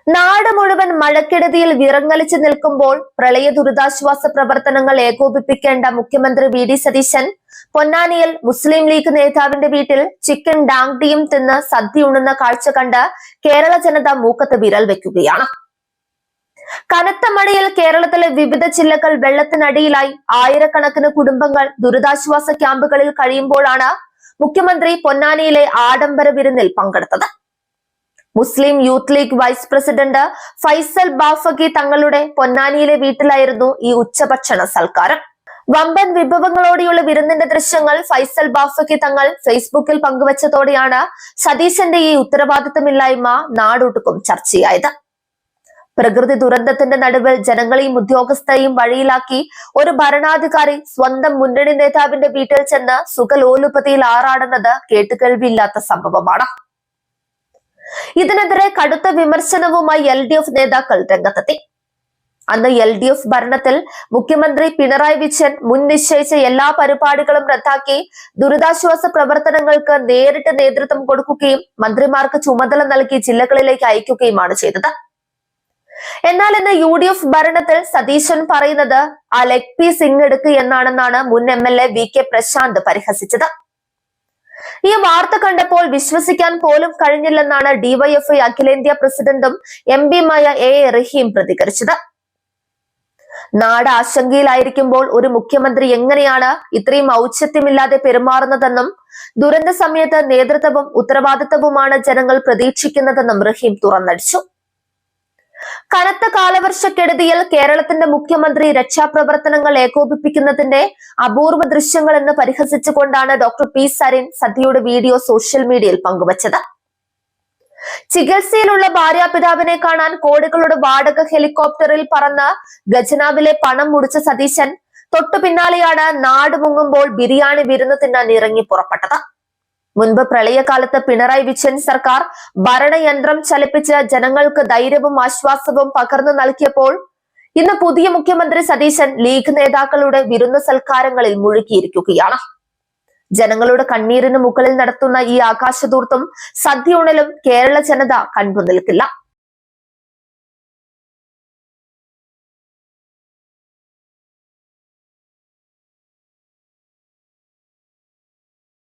നാട് മുഴുവൻ മഴക്കെടുതിയിൽ വിറങ്ങലിച്ചു നിൽക്കുമ്പോൾ പ്രളയ ദുരിതാശ്വാസ പ്രവർത്തനങ്ങൾ ഏകോപിപ്പിക്കേണ്ട മുഖ്യമന്ത്രി വി.ഡി. സതീശൻ പൊന്നാനിയിൽ മുസ്ലിം ലീഗ് നേതാവിന്റെ വീട്ടിൽ ചിക്കൻ ഡാങ്ഡിയും തിന്ന് സദ്യ ഉണ്ണുന്ന കാഴ്ച കണ്ട് കേരള ജനത മൂക്കത്ത് വിരൽ വെക്കുകയാണ്. കനത്ത മഴയിൽ കേരളത്തിലെ വിവിധ ജില്ലകൾ വെള്ളത്തിനടിയിലായി ആയിരക്കണക്കിന് കുടുംബങ്ങൾ ദുരിതാശ്വാസ ക്യാമ്പുകളിൽ കഴിയുമ്പോഴാണ് മുഖ്യമന്ത്രി പൊന്നാനിയിലെ ആഡംബര വിരുന്നിൽ പങ്കെടുത്തത്. മുസ്ലിം യൂത്ത് ലീഗ് വൈസ് പ്രസിഡന്റ് ഫൈസൽ ബാഫഖി തങ്ങളുടെ പൊന്നാനിയിലെ വീട്ടിലായിരുന്നു ഈ ഉച്ചഭക്ഷണ സൽക്കാരം. വമ്പൻ വിഭവങ്ങളോടെയുള്ള വിരുന്നിന്റെ ദൃശ്യങ്ങൾ ഫൈസൽ ബാഫഖി തങ്ങൾ ഫേസ്ബുക്കിൽ പങ്കുവച്ചതോടെയാണ് സതീശന്റെ ഈ ഉത്തരവാദിത്തമില്ലായ്മ നാടൊട്ടുക്കും ചർച്ചയായത്. പ്രകൃതി ദുരന്തത്തിന്റെ നടുവിൽ ജനങ്ങളെയും ഉദ്യോഗസ്ഥരെയും വഴിയിലാക്കി ഒരു ഭരണാധികാരി സ്വന്തം മുന്നണി നേതാവിന്റെ വീട്ടിൽ ചെന്ന് സുഖലോലുപതിയിൽ ആറാടുന്നത് കേട്ടുകേൾവിയില്ലാത്ത സംഭവമാണ്. ഇതിനെതിരെ കടുത്ത വിമർശനവുമായി LDF നേതാക്കൾ രംഗത്തെത്തി. അന്ന് LDF ഭരണത്തിൽ മുഖ്യമന്ത്രി പിണറായി വിജയൻ മുൻ നിശ്ചയിച്ച എല്ലാ പരിപാടികളും റദ്ദാക്കി ദുരിതാശ്വാസ പ്രവർത്തനങ്ങൾക്ക് നേരിട്ട് നേതൃത്വം കൊടുക്കുകയും മന്ത്രിമാർക്ക് ചുമതല നൽകി ജില്ലകളിലേക്ക് അയക്കുകയുമാണ് ചെയ്തത്. എന്നാൽ ഇന്ന് UDF ഭരണത്തിൽ സതീശൻ പറയുന്നത് ആ ലെഗ് പീസ് ഇങ്ങെടുക്കുക എന്നാണെന്നാണ് മുൻ MLA VK പ്രശാന്ത് പരിഹസിച്ചത്. ഈ വാർത്ത കണ്ടപ്പോൾ വിശ്വസിക്കാൻ പോലും കഴിഞ്ഞില്ലെന്നാണ് DYFI അഖിലേന്ത്യാ പ്രസിഡന്റും MPയുമായ A റഹീം പ്രതികരിച്ചത്. നാട് ആശങ്കയിലായിരിക്കുമ്പോൾ ഒരു മുഖ്യമന്ത്രി എങ്ങനെയാണ് ഇത്രയും ഔചിത്യമില്ലാതെ പെരുമാറുന്നതെന്നും ദുരന്ത സമയത്ത് നേതൃത്വവും ഉത്തരവാദിത്തവുമാണ് ജനങ്ങൾ പ്രതീക്ഷിക്കുന്നതെന്നും റഹീം തുറന്നടിച്ചു. കനത്ത കാലവർഷക്കെടുതിയിൽ കേരളത്തിന്റെ മുഖ്യമന്ത്രി രക്ഷാപ്രവർത്തനങ്ങൾ ഏകോപിപ്പിക്കുന്നതിന്റെ അപൂർവ ദൃശ്യങ്ങൾ എന്ന് പരിഹസിച്ചുകൊണ്ടാണ് ഡോക്ടർ P സരിൻ സദ്യയുടെ വീഡിയോ സോഷ്യൽ മീഡിയയിൽ പങ്കുവച്ചത്. ചികിത്സയിലുള്ള ഭാര്യാപിതാവിനെ കാണാൻ കോടികളുടെ വാടക ഹെലികോപ്റ്ററിൽ പറന്ന് ഖജനാവിലെ പണം മുടിച്ച സതീശൻ തൊട്ടു പിന്നാലെയാണ് നാട് മുങ്ങുമ്പോൾ ബിരിയാണി വിരുന്ന് തിന്നാൻ ഇറങ്ങി പുറപ്പെട്ടത്. മുൻപ് പ്രളയകാലത്ത് പിണറായി വിജയൻ സർക്കാർ ഭരണയന്ത്രം ചലിപ്പിച്ച് ജനങ്ങൾക്ക് ധൈര്യവും ആശ്വാസവും പകർന്നു നൽകിയപ്പോൾ ഇന്ന് പുതിയ മുഖ്യമന്ത്രി സതീശൻ ലീഗ് നേതാക്കളുടെ വിരുന്ന് സൽക്കാരങ്ങളിൽ മുഴുകിയിരിക്കുകയാണ്. ജനങ്ങളുടെ കണ്ണീരിന് മുകളിൽ നടത്തുന്ന ഈ ആകാശദൂർത്തും സദ്യയുണലും കേരള ജനത കണ്ടു നിൽക്കില്ല.